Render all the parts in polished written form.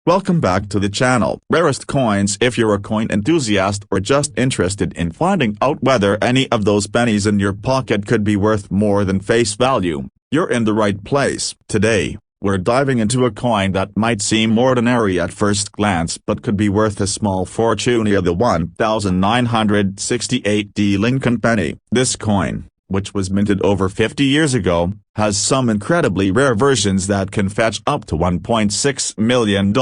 Welcome back to the channel. Rarest coins. If you're a coin enthusiast or just interested in finding out whether any of those pennies in your pocket could be worth more than face value, you're in the right place. Today, we're diving into a coin that might seem ordinary at first glance but could be worth a small fortune: the 1968 Lincoln penny. This coin, which was minted over 50 years ago, has some incredibly rare versions that can fetch up to $1.6 million.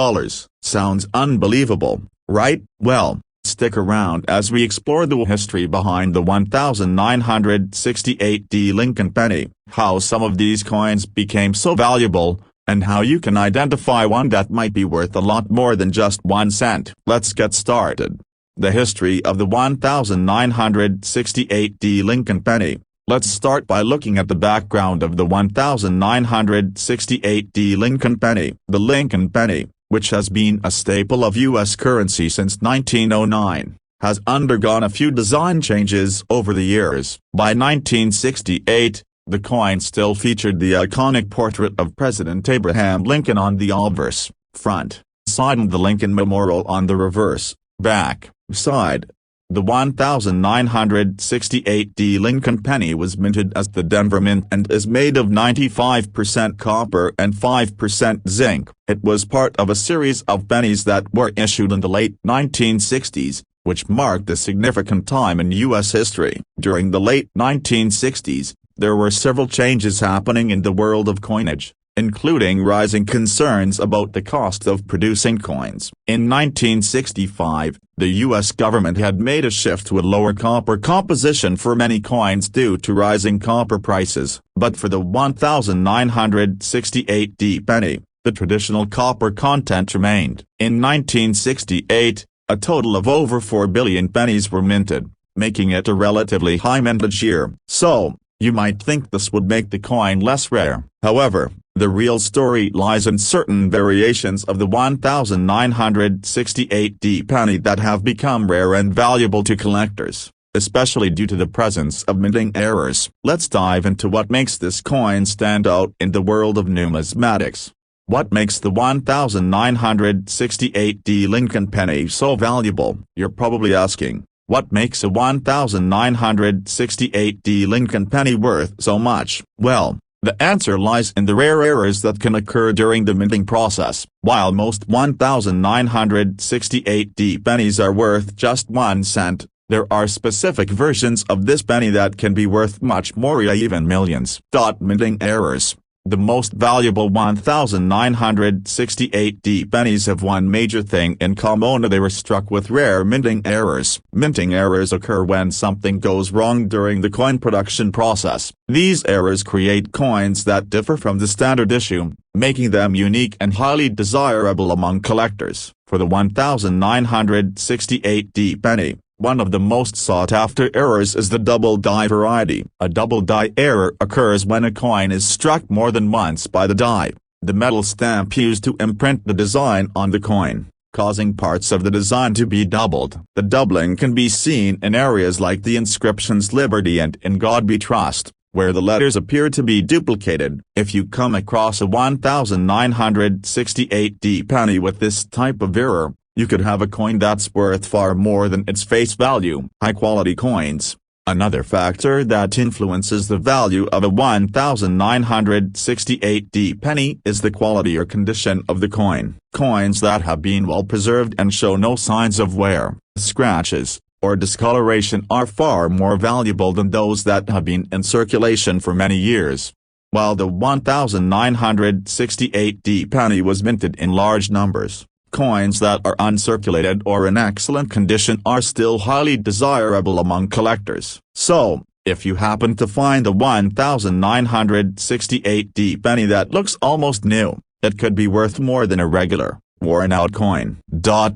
Sounds unbelievable, right? Well, stick around as we explore the history behind the 1968 Lincoln penny, how some of these coins became so valuable, and how you can identify one that might be worth a lot more than just 1 cent. Let's get started. The history of the 1968 Lincoln penny. Let's start by looking at the background of the 1968 Lincoln penny. The Lincoln penny, which has been a staple of U.S. currency since 1909, has undergone a few design changes over the years. By 1968, the coin still featured the iconic portrait of President Abraham Lincoln on the obverse, front, side, and the Lincoln Memorial on the reverse, back, side. The 1968 Lincoln penny was minted as the Denver Mint and is made of 95% copper and 5% zinc. It was part of a series of pennies that were issued in the late 1960s, which marked a significant time in U.S. history. During the late 1960s, there were several changes happening in the world of coinage, including rising concerns about the cost of producing coins. In 1965, the U.S. government had made a shift to a lower copper composition for many coins due to rising copper prices, but for the 1968 penny, the traditional copper content remained. In 1968, a total of over 4 billion pennies were minted, making it a relatively high mintage year. So, you might think this would make the coin less rare. However, the real story lies in certain variations of the 1968 penny that have become rare and valuable to collectors, especially due to the presence of minting errors. Let's dive into what makes this coin stand out in the world of numismatics. What makes the 1968 Lincoln penny so valuable? You're probably asking, what makes a 1968 Lincoln penny worth so much? Well, the answer lies in the rare errors that can occur during the minting process. While most 1968 pennies are worth just 1 cent, there are specific versions of this penny that can be worth much more, even millions. Minting errors. The most valuable 1968 pennies have one major thing in common: they were struck with rare minting errors. Minting errors occur when something goes wrong during the coin production process. These errors create coins that differ from the standard issue, making them unique and highly desirable among collectors. For the 1968 penny, one of the most sought-after errors is the double die variety. A double die error occurs when a coin is struck more than once by the die, the metal stamp used to imprint the design on the coin, causing parts of the design to be doubled. The doubling can be seen in areas like the inscriptions "Liberty" and "In God We Trust," where the letters appear to be duplicated. If you come across a 1968 penny with this type of error, you could have a coin that's worth far more than its face value. High-quality coins. Another factor that influences the value of a 1968 penny is the quality or condition of the coin. Coins that have been well preserved and show no signs of wear, scratches, or discoloration are far more valuable than those that have been in circulation for many years. While the 1968 penny was minted in large numbers, coins that are uncirculated or in excellent condition are still highly desirable among collectors. So, if you happen to find a 1968 penny that looks almost new, it could be worth more than a regular, worn-out coin.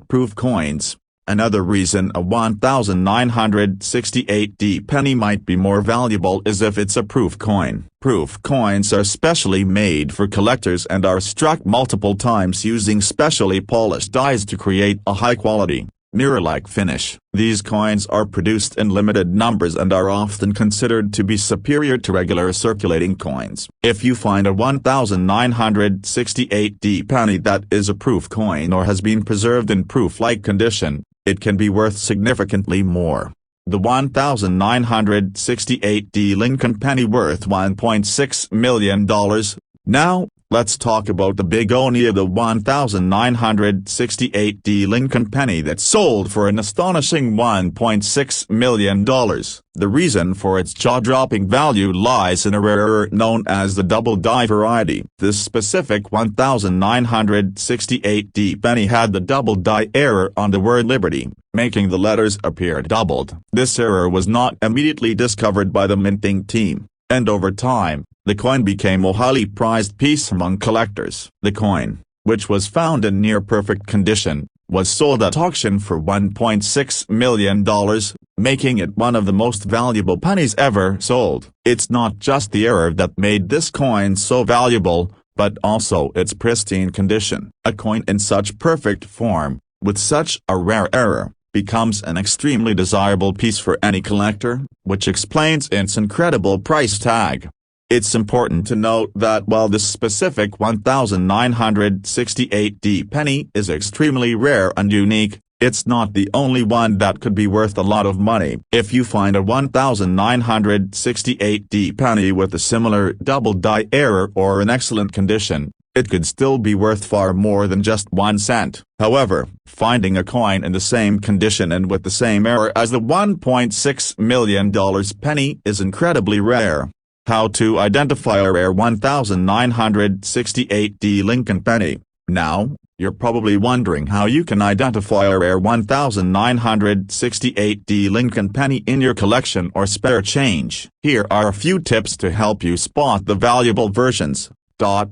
Proof coins. Another reason a 1968 penny might be more valuable is if it's a proof coin. Proof coins are specially made for collectors and are struck multiple times using specially polished dies to create a high-quality, mirror-like finish. These coins are produced in limited numbers and are often considered to be superior to regular circulating coins. If you find a 1968D penny that is a proof coin or has been preserved in proof-like condition, it can be worth significantly more. The 1968D Lincoln penny worth $1.6 million. Now, let's talk about the big oni of the 1968D Lincoln penny that sold for an astonishing $1.6 million. The reason for its jaw-dropping value lies in a rarer known as the double-die variety. This specific 1968D penny had the double-die error on the word liberty, making the letters appear doubled. This error was not immediately discovered by the minting team, and over time, the coin became a highly prized piece among collectors. The coin, which was found in near-perfect condition, was sold at auction for $1.6 million, making it one of the most valuable pennies ever sold. It's not just the error that made this coin so valuable, but also its pristine condition. A coin in such perfect form, with such a rare error, becomes an extremely desirable piece for any collector, which explains its incredible price tag. It's important to note that while this specific 1968D penny is extremely rare and unique, it's not the only one that could be worth a lot of money. If you find a 1968D penny with a similar double-die error or in excellent condition, it could still be worth far more than just 1 cent. However, finding a coin in the same condition and with the same error as the $1.6 million penny is incredibly rare. How to identify a rare 1968D Lincoln penny. Now, you're probably wondering how you can identify a rare 1968D Lincoln penny in your collection or spare change. Here are a few tips to help you spot the valuable versions.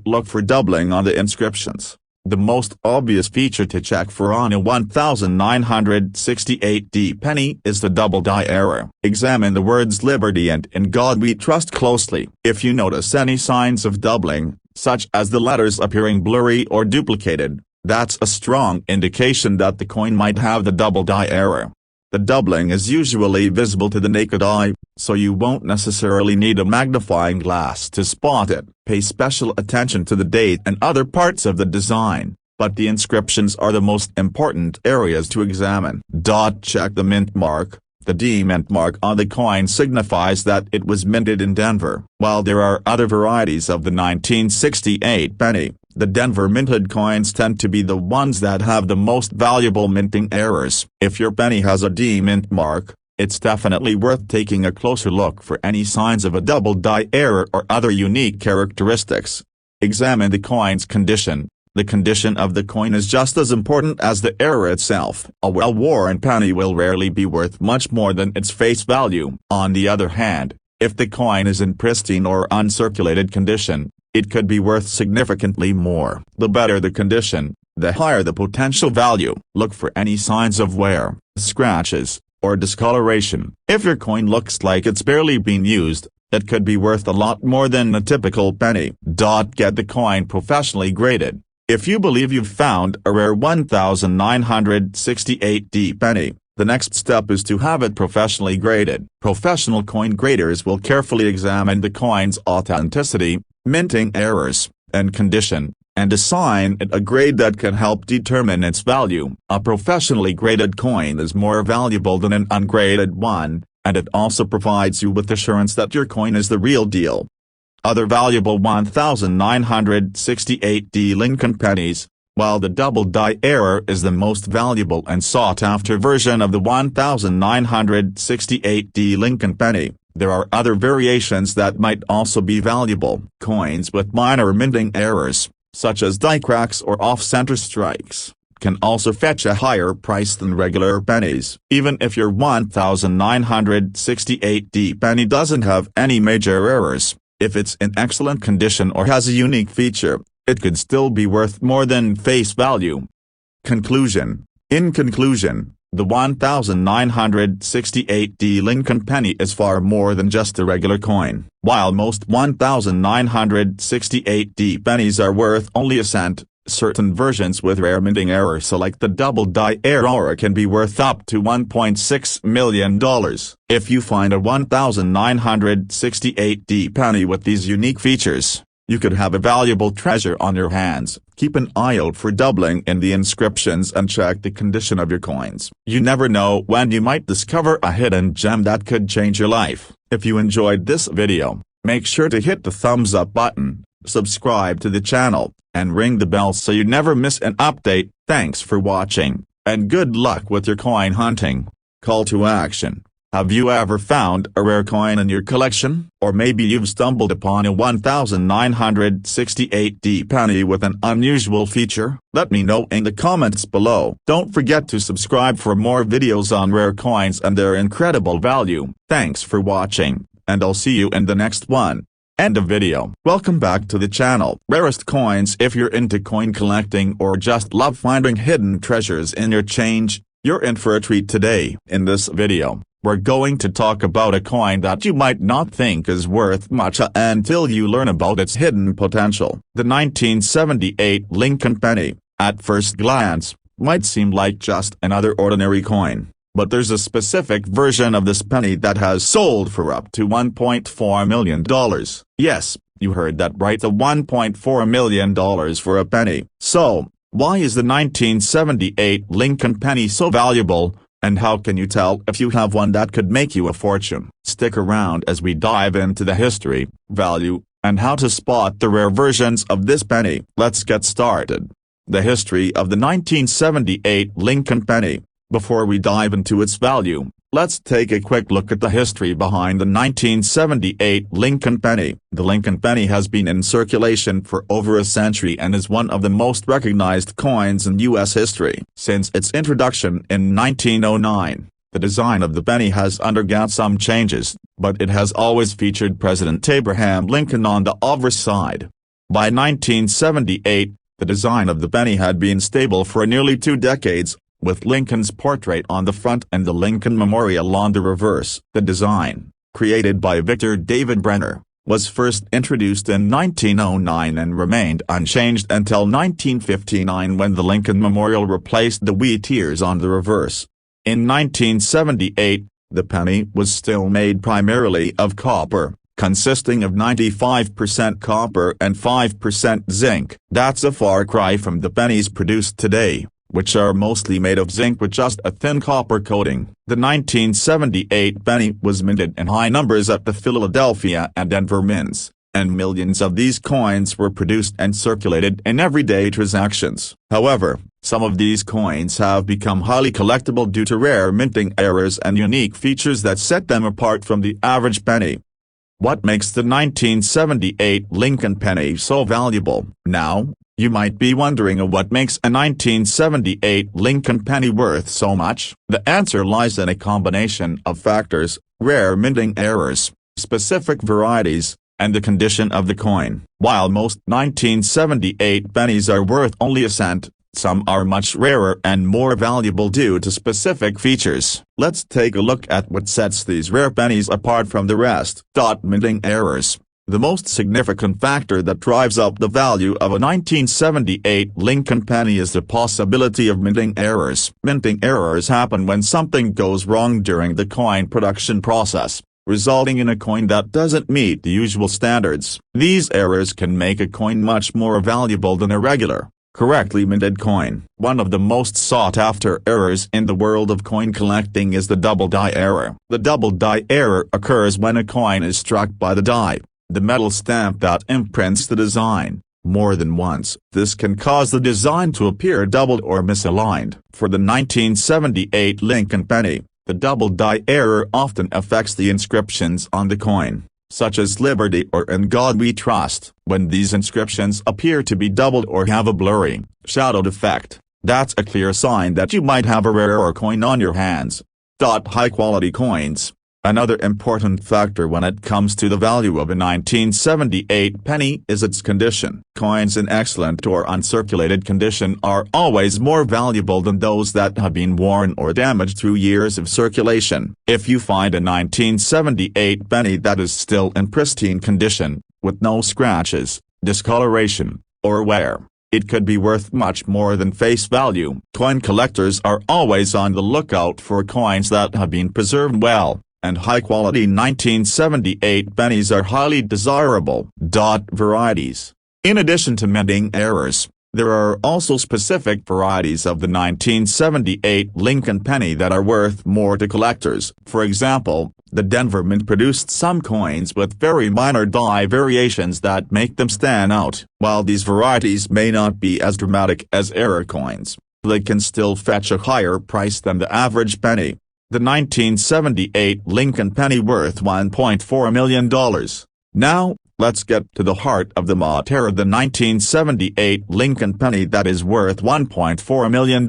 Look for doubling on the inscriptions. The most obvious feature to check for on a 1968D penny is the double-die error. Examine the words Liberty and In God We Trust closely. If you notice any signs of doubling, such as the letters appearing blurry or duplicated, that's a strong indication that the coin might have the double-die error. The doubling is usually visible to the naked eye, so you won't necessarily need a magnifying glass to spot it. Pay special attention to the date and other parts of the design, but the inscriptions are the most important areas to examine. Check the mint mark. The D mint mark on the coin signifies that it was minted in Denver. While there are other varieties of the 1968 penny, the Denver minted coins tend to be the ones that have the most valuable minting errors. If your penny has a D mint mark, it's definitely worth taking a closer look for any signs of a double-die error or other unique characteristics. Examine the coin's condition. The condition of the coin is just as important as the error itself. A well-worn penny will rarely be worth much more than its face value. On the other hand, if the coin is in pristine or uncirculated condition, it could be worth significantly more. The better the condition, the higher the potential value. Look for any signs of wear, scratches, or discoloration. If your coin looks like it's barely been used, it could be worth a lot more than a typical penny. Get the coin professionally graded. If you believe you've found a rare 1968D penny, the next step is to have it professionally graded. Professional coin graders will carefully examine the coin's authenticity, minting errors, and condition, and assign it a grade that can help determine its value. A professionally graded coin is more valuable than an ungraded one, and it also provides you with assurance that your coin is the real deal. Other valuable 1968D Lincoln pennies. While the double-die error is the most valuable and sought-after version of the 1968D Lincoln penny, there are other variations that might also be valuable. Coins with minor minting errors, such as die cracks or off-center strikes, can also fetch a higher price than regular pennies. Even if your 1968D penny doesn't have any major errors, if it's in excellent condition or has a unique feature, it could still be worth more than face value. Conclusion. In conclusion, the 1968D Lincoln penny is far more than just a regular coin. While most 1968D pennies are worth only a cent, Certain versions with rare minting errors like the double die error can be worth up to $1.6 million. If you find a 1968D penny with these unique features, you could have a valuable treasure on your hands. Keep an eye out for doubling in the inscriptions and check the condition of your coins. You never know when you might discover a hidden gem that could change your life. If you enjoyed this video, make sure to hit the thumbs up button, subscribe to the channel, and ring the bell so you never miss an update. Thanks for watching, and good luck with your coin hunting. Call to action. Have you ever found a rare coin in your collection? Or maybe you've stumbled upon a 1968D penny with an unusual feature? Let me know in the comments below. Don't forget to subscribe for more videos on rare coins and their incredible value. Thanks for watching, and I'll see you in the next one. End of video. Welcome back to the channel. Rarest coins. If you're into coin collecting or just love finding hidden treasures in your change, you're in for a treat today. In this video, we're going to talk about a coin that you might not think is worth much until you learn about its hidden potential. The 1978 Lincoln penny, at first glance, might seem like just another ordinary coin. But there's a specific version of this penny that has sold for up to $1.4 million. Yes, you heard that right, the $1.4 million for a penny. So, why is the 1978 Lincoln penny so valuable, and how can you tell if you have one that could make you a fortune? Stick around as we dive into the history, value, and how to spot the rare versions of this penny. Let's get started. The history of the 1978 Lincoln penny. Before we dive into its value, let's take a quick look at the history behind the 1978 Lincoln penny. The Lincoln penny has been in circulation for over a century and is one of the most recognized coins in U.S. history. Since its introduction in 1909, the design of the penny has undergone some changes, but it has always featured President Abraham Lincoln on the obverse side. By 1978, the design of the penny had been stable for nearly 2 decades, with Lincoln's portrait on the front and the Lincoln Memorial on the reverse. The design, created by Victor David Brenner, was first introduced in 1909 and remained unchanged until 1959 when the Lincoln Memorial replaced the wheat ears on the reverse. In 1978, the penny was still made primarily of copper, consisting of 95% copper and 5% zinc. That's a far cry from the pennies produced today, which are mostly made of zinc with just a thin copper coating. The 1978 penny was minted in high numbers at the Philadelphia and Denver mints, and millions of these coins were produced and circulated in everyday transactions. However, some of these coins have become highly collectible due to rare minting errors and unique features that set them apart from the average penny. What makes the 1978 Lincoln penny so valuable? Now, you might be wondering what makes a 1978 Lincoln penny worth so much. The answer lies in a combination of factors: rare minting errors, specific varieties, and the condition of the coin. While most 1978 pennies are worth only a cent, some are much rarer and more valuable due to specific features. Let's take a look at what sets these rare pennies apart from the rest. Minting errors. The most significant factor that drives up the value of a 1978 Lincoln penny is the possibility of minting errors. Minting errors happen when something goes wrong during the coin production process, resulting in a coin that doesn't meet the usual standards. These errors can make a coin much more valuable than a regular, correctly minted coin. One of the most sought-after errors in the world of coin collecting is the double die error. The double die error occurs when a coin is struck by the die, the metal stamp that imprints the design, more than once. This can cause the design to appear doubled or misaligned. For the 1978 Lincoln penny, the double die error often affects the inscriptions on the coin, such as "Liberty" or "In God We Trust." When these inscriptions appear to be doubled or have a blurry, shadowed effect, that's a clear sign that you might have a rarer coin on your hands. High-quality coins. Another important factor when it comes to the value of a 1978 penny is its condition. Coins in excellent or uncirculated condition are always more valuable than those that have been worn or damaged through years of circulation. If you find a 1978 penny that is still in pristine condition, with no scratches, discoloration, or wear, it could be worth much more than face value. Coin collectors are always on the lookout for coins that have been preserved well, and high-quality 1978 pennies are highly desirable. Varieties. In addition to minting errors, there are also specific varieties of the 1978 Lincoln penny that are worth more to collectors. For example, the Denver Mint produced some coins with very minor die variations that make them stand out. While these varieties may not be as dramatic as error coins, they can still fetch a higher price than the average penny. The 1978 Lincoln penny worth $1.4 million. Now, let's get to the heart of the matter of the 1978 Lincoln penny that is worth $1.4 million.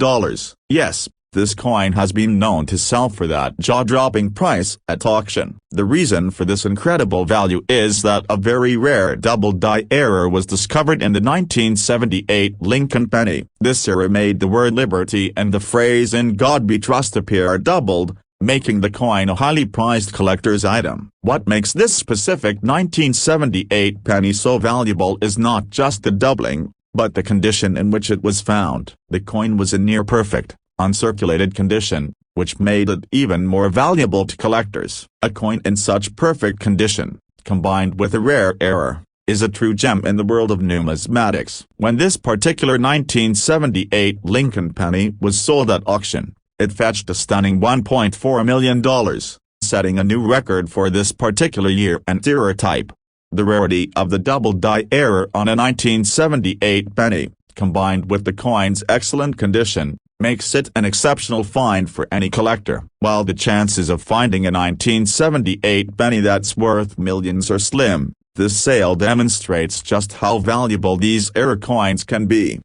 Yes, this coin has been known to sell for that jaw-dropping price at auction. The reason for this incredible value is that a very rare double die error was discovered in the 1978 Lincoln penny. This error made the word liberty and the phrase "in God we trust" appear doubled, making the coin a highly prized collector's item. What makes this specific 1978 penny so valuable is not just the doubling, but the condition in which it was found. The coin was in near-perfect, uncirculated condition, which made it even more valuable to collectors. A coin in such perfect condition, combined with a rare error, is a true gem in the world of numismatics. When this particular 1978 Lincoln penny was sold at auction, it fetched a stunning $1.4 million, setting a new record for this particular year and era type. The rarity of the double die error on a 1978 penny, combined with the coin's excellent condition, makes it an exceptional find for any collector. While the chances of finding a 1978 penny that's worth millions are slim, this sale demonstrates just how valuable these error coins can be.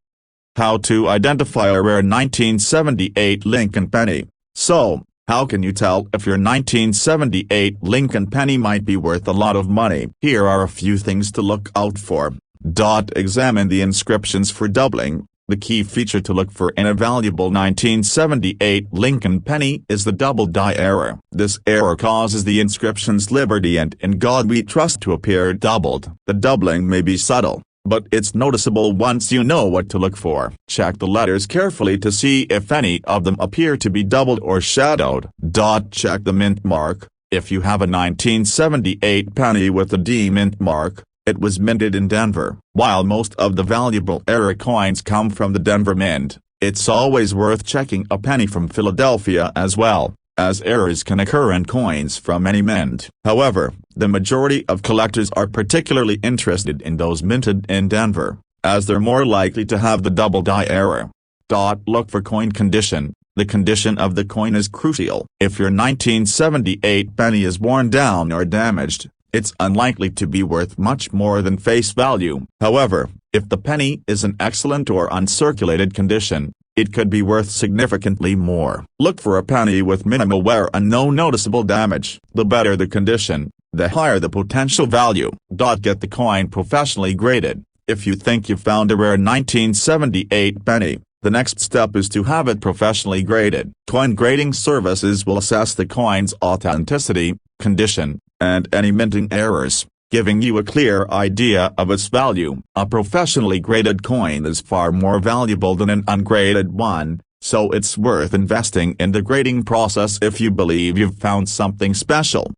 How to identify a rare 1978 Lincoln penny. So, how can you tell if your 1978 Lincoln penny might be worth a lot of money? Here are a few things to look out for. Examine the inscriptions for doubling. The key feature to look for in a valuable 1978 Lincoln penny is the double die error. This error causes the inscriptions "Liberty" and "In God We Trust" to appear doubled. The doubling may be subtle, but it's noticeable once you know what to look for. Check the letters carefully to see if any of them appear to be doubled or shadowed. Check the mint mark. If you have a 1978 penny with a D mint mark, it was minted in Denver. While most of the valuable error coins come from the Denver Mint, it's always worth checking a penny from Philadelphia as well, as errors can occur in coins from any mint. However, the majority of collectors are particularly interested in those minted in Denver, as they're more likely to have the double die error. Look for coin condition. The condition of the coin is crucial. If your 1978 penny is worn down or damaged, it's unlikely to be worth much more than face value. However, if the penny is in excellent or uncirculated condition, it could be worth significantly more. Look for a penny with minimal wear and no noticeable damage. The better the condition, the higher the potential value. Get the coin professionally graded. If you think you found a rare 1978 penny, the next step is to have it professionally graded. Coin grading services will assess the coin's authenticity, condition, and any minting errors, giving you a clear idea of its value. A professionally graded coin is far more valuable than an ungraded one, so it's worth investing in the grading process if you believe you've found something special.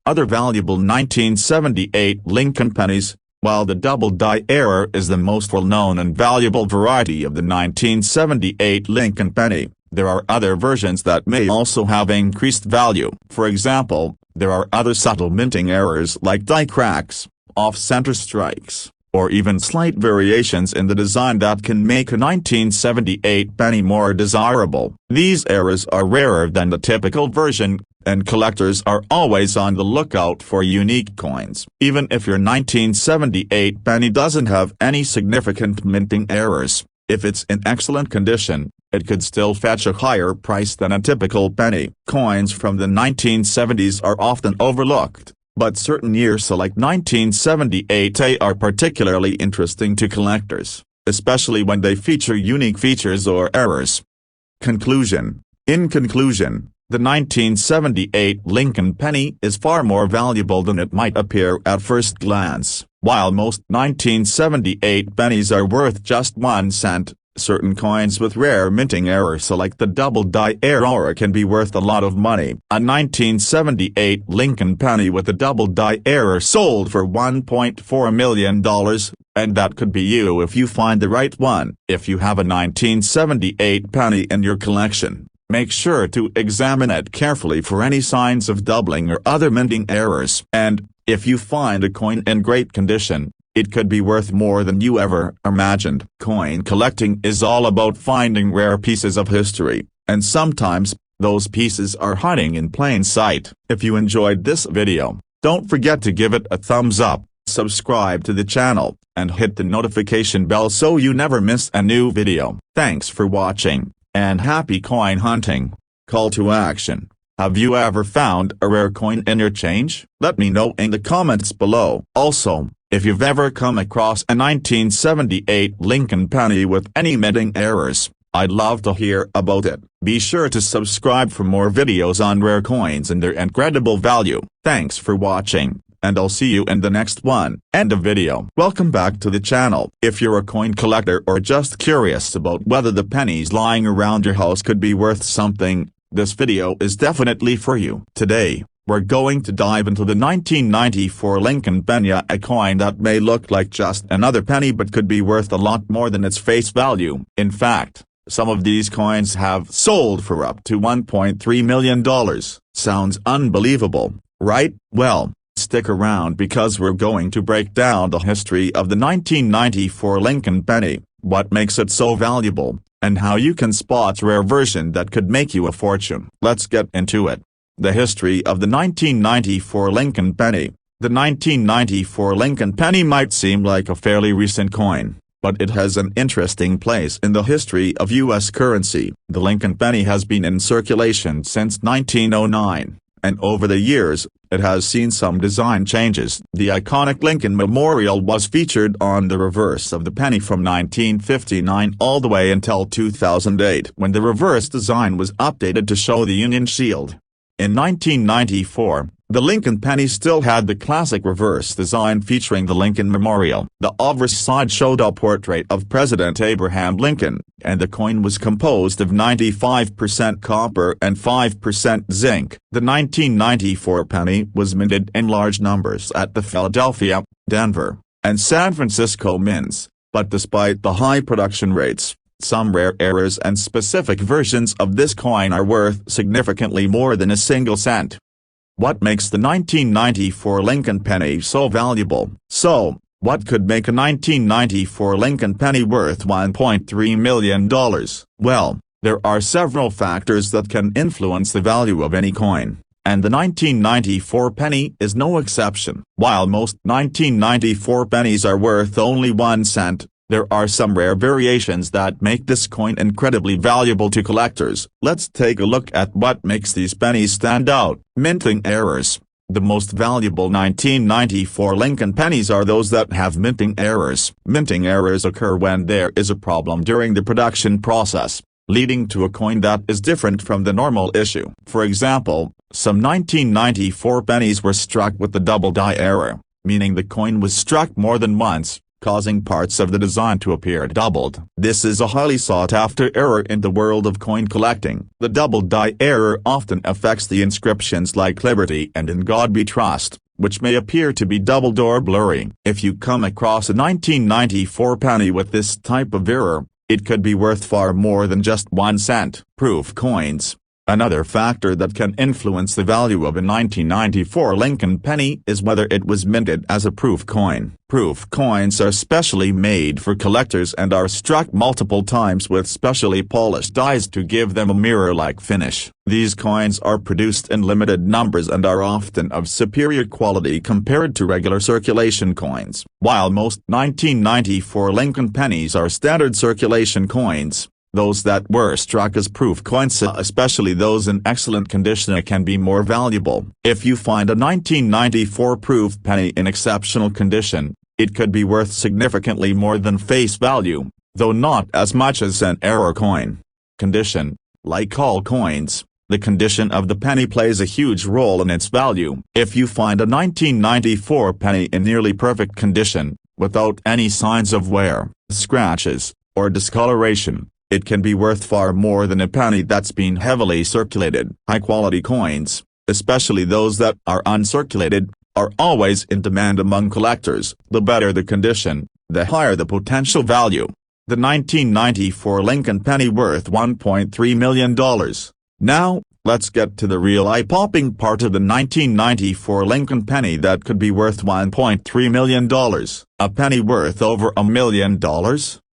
Other valuable 1978 Lincoln pennies. While the double die error is the most well-known and valuable variety of the 1978 Lincoln penny, there are other versions that may also have increased value. For example, there are other subtle minting errors like die cracks, off-center strikes, or even slight variations in the design that can make a 1978 penny more desirable. These errors are rarer than the typical version, and collectors are always on the lookout for unique coins. Even if your 1978 penny doesn't have any significant minting errors, if it's in excellent condition, it could still fetch a higher price than a typical penny. Coins from the 1970s are often overlooked, but certain years like 1978 are particularly interesting to collectors, especially when they feature unique features or errors. Conclusion. In conclusion, the 1978 Lincoln penny is far more valuable than it might appear at first glance. While most 1978 pennies are worth just 1 cent, certain coins with rare minting errors like the double die error can be worth a lot of money. A 1978 Lincoln penny with a double die error sold for $1.4 million, and that could be you if you find the right one. If you have a 1978 penny in your collection, make sure to examine it carefully for any signs of doubling or other minting errors. And, if you find a coin in great condition, it could be worth more than you ever imagined. Coin collecting is all about finding rare pieces of history, and sometimes, those pieces are hiding in plain sight. If you enjoyed this video, don't forget to give it a thumbs up, subscribe to the channel, and hit the notification bell so you never miss a new video. Thanks for watching, and happy coin hunting. Call to action. Have you ever found a rare coin in your change? Let me know in the comments below. Also, if you've ever come across a 1978 Lincoln penny with any minting errors, I'd love to hear about it. Be sure to subscribe for more videos on rare coins and their incredible value. Thanks for watching, and I'll see you in the next one. End of video. Welcome back to the channel. If you're a coin collector or just curious about whether the pennies lying around your house could be worth something, this video is definitely for you. Today, we're going to dive into the 1994 Lincoln penny, a coin that may look like just another penny but could be worth a lot more than its face value. In fact, some of these coins have sold for up to $1.3 million. Sounds unbelievable, right? Well, stick around because we're going to break down the history of the 1994 Lincoln penny, what makes it so valuable, and how you can spot a rare version that could make you a fortune. Let's get into it. The history of the 1994 Lincoln penny. The 1994 Lincoln penny might seem like a fairly recent coin, but it has an interesting place in the history of U.S. currency. The Lincoln penny has been in circulation since 1909, and over the years, it has seen some design changes. The iconic Lincoln Memorial was featured on the reverse of the penny from 1959 all the way until 2008, when the reverse design was updated to show the Union Shield. In 1994, the Lincoln penny still had the classic reverse design featuring the Lincoln Memorial. The obverse side showed a portrait of President Abraham Lincoln, and the coin was composed of 95% copper and 5% zinc. The 1994 penny was minted in large numbers at the Philadelphia, Denver, and San Francisco mints, but despite the high production rates, some rare errors and specific versions of this coin are worth significantly more than a single cent. What makes the 1994 Lincoln penny so valuable? So, what could make a 1994 Lincoln penny worth $1.3 million? Well, there are several factors that can influence the value of any coin, and the 1994 penny is no exception. While most 1994 pennies are worth only 1 cent, there are some rare variations that make this coin incredibly valuable to collectors. Let's take a look at what makes these pennies stand out. Minting errors. The most valuable 1994 Lincoln pennies are those that have minting errors. Minting errors occur when there is a problem during the production process, leading to a coin that is different from the normal issue. For example, some 1994 pennies were struck with the double die error, meaning the coin was struck more than once, causing parts of the design to appear doubled. This is a highly sought-after error in the world of coin collecting. The double die error often affects the inscriptions like Liberty and In God We Trust, which may appear to be doubled or blurry. If you come across a 1994 penny with this type of error, it could be worth far more than just 1 cent. Proof coins. Another factor that can influence the value of a 1994 Lincoln penny is whether it was minted as a proof coin. Proof coins are specially made for collectors and are struck multiple times with specially polished dies to give them a mirror-like finish. These coins are produced in limited numbers and are often of superior quality compared to regular circulation coins. While most 1994 Lincoln pennies are standard circulation coins, those that were struck as proof coins, especially those in excellent condition, can be more valuable. If you find a 1994 proof penny in exceptional condition, it could be worth significantly more than face value, though not as much as an error coin. Condition. Like all coins, The condition of the penny plays a huge role in its value. If you find a 1994 penny in nearly perfect condition, without any signs of wear, scratches, or discoloration, it can be worth far more than a penny that's been heavily circulated. High-quality coins, especially those that are uncirculated, are always in demand among collectors. The better the condition, the higher the potential value. The 1994 Lincoln penny worth $1.3 million. Now, let's get to the real eye-popping part of the 1994 Lincoln penny that could be worth $1.3 million. A penny worth over $1 million?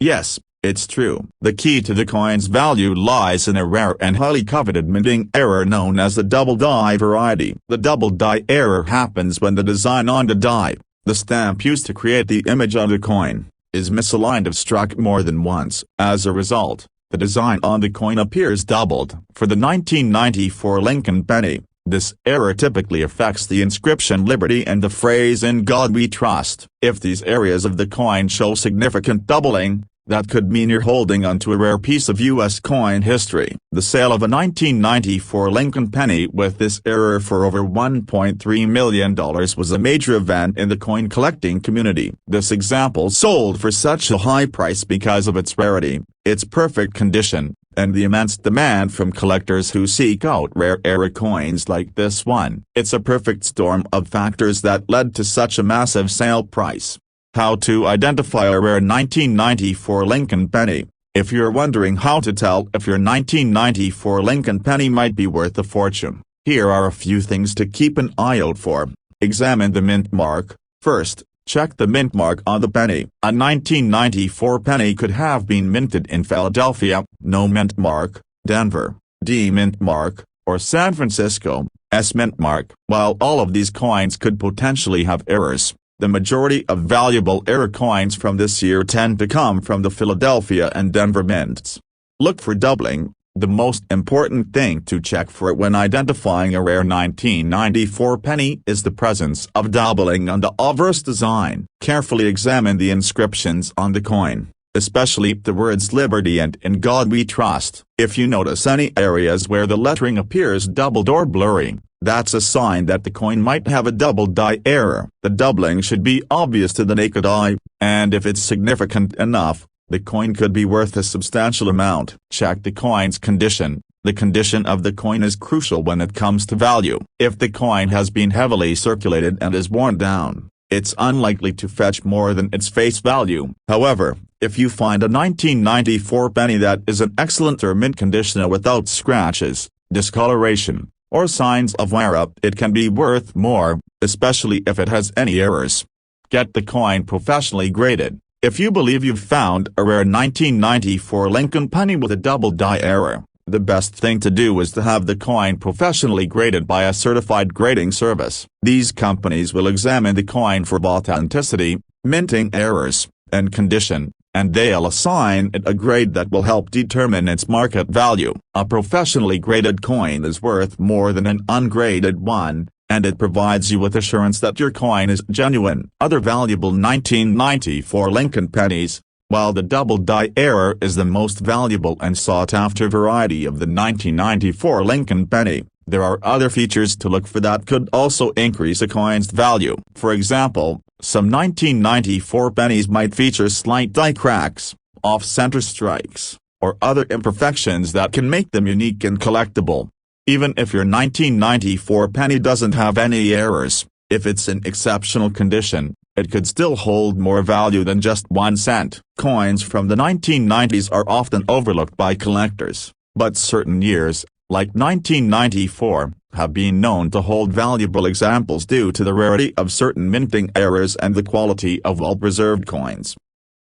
Yes, it's true. The key to the coin's value lies in a rare and highly coveted minting error known as the double die variety. The double die error happens when the design on the die, the stamp used to create the image on the coin, is misaligned or struck more than once. As a result, the design on the coin appears doubled. For the 1994 Lincoln penny, this error typically affects the inscription "Liberty" and the phrase "In God We Trust." If these areas of the coin show significant doubling, that could mean you're holding onto a rare piece of U.S. coin history. The sale of a 1994 Lincoln penny with this error for over $1.3 million was a major event in the coin collecting community. This example sold for such a high price because of its rarity, its perfect condition, and the immense demand from collectors who seek out rare error coins like this one. It's a perfect storm of factors that led to such a massive sale price. How to identify a rare 1994 Lincoln penny. If you're wondering how to tell if your 1994 Lincoln penny might be worth a fortune, here are a few things to keep an eye out for. Examine the mint mark. First, check the mint mark on the penny. A 1994 penny could have been minted in Philadelphia, no mint mark, Denver, D mint mark, or San Francisco, S mint mark. While all of these coins could potentially have errors, the majority of valuable error coins from this year tend to come from the Philadelphia and Denver mints. Look for doubling. The most important thing to check for when identifying a rare 1994 penny is the presence of doubling on the obverse design. Carefully examine the inscriptions on the coin, especially the words "Liberty" and "In God We Trust." If you notice any areas where the lettering appears doubled or blurry, that's a sign that the coin might have a double die error. The doubling should be obvious to the naked eye, and if it's significant enough, the coin could be worth a substantial amount. Check the coin's condition. The condition of the coin is crucial when it comes to value. If the coin has been heavily circulated and is worn down, it's unlikely to fetch more than its face value. However, if you find a 1994 penny that is in excellent or mint condition without scratches, discoloration, or signs of wear-up, it can be worth more, especially if it has any errors. Get the coin professionally graded. If you believe you've found a rare 1994 Lincoln penny with a double die error, the best thing to do is to have the coin professionally graded by a certified grading service. These companies will examine the coin for authenticity, minting errors, and condition, and they'll assign it a grade that will help determine its market value. A professionally graded coin is worth more than an ungraded one, and it provides you with assurance that your coin is genuine. Other valuable 1994 Lincoln pennies. While the double die error is the most valuable and sought-after variety of the 1994 Lincoln penny, there are other features to look for that could also increase a coin's value. For example, some 1994 pennies might feature slight die cracks, off-center strikes, or other imperfections that can make them unique and collectible. Even if your 1994 penny doesn't have any errors, if it's in exceptional condition, it could still hold more value than just 1 cent. Coins from the 1990s are often overlooked by collectors, but certain years, like 1994, have been known to hold valuable examples due to the rarity of certain minting errors and the quality of well-preserved coins.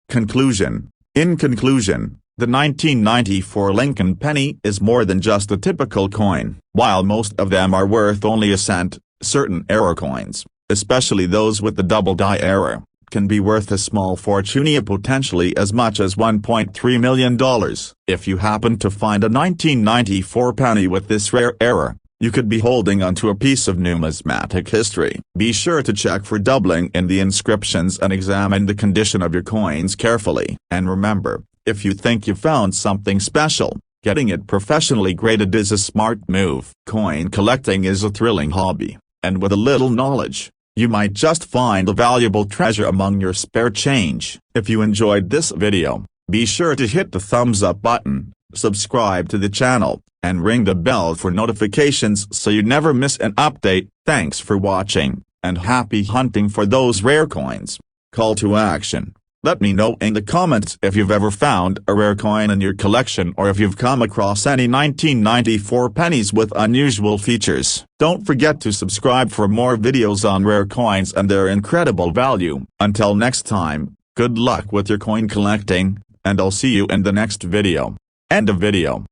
Conclusion. In conclusion, the 1994 Lincoln penny is more than just a typical coin. While most of them are worth only a cent, certain error coins, especially those with the double die error, can be worth a small fortune, potentially as much as $1.3 million. If you happen to find a 1994 penny with this rare error, you could be holding onto a piece of numismatic history. Be sure to check for doubling in the inscriptions and examine the condition of your coins carefully. And remember, if you think you found something special, Getting it professionally graded is a smart move. Coin collecting is a thrilling hobby, and with a little knowledge, you might just find a valuable treasure among your spare change. If you enjoyed this video, be sure to hit the thumbs up button, subscribe to the channel, and ring the bell for notifications so you never miss an update. Thanks for watching, and happy hunting for those rare coins. Call to action. Let me know in the comments if you've ever found a rare coin in your collection or if you've come across any 1994 pennies with unusual features. Don't forget to subscribe for more videos on rare coins and their incredible value. Until next time, good luck with your coin collecting, and I'll see you in the next video. End of video.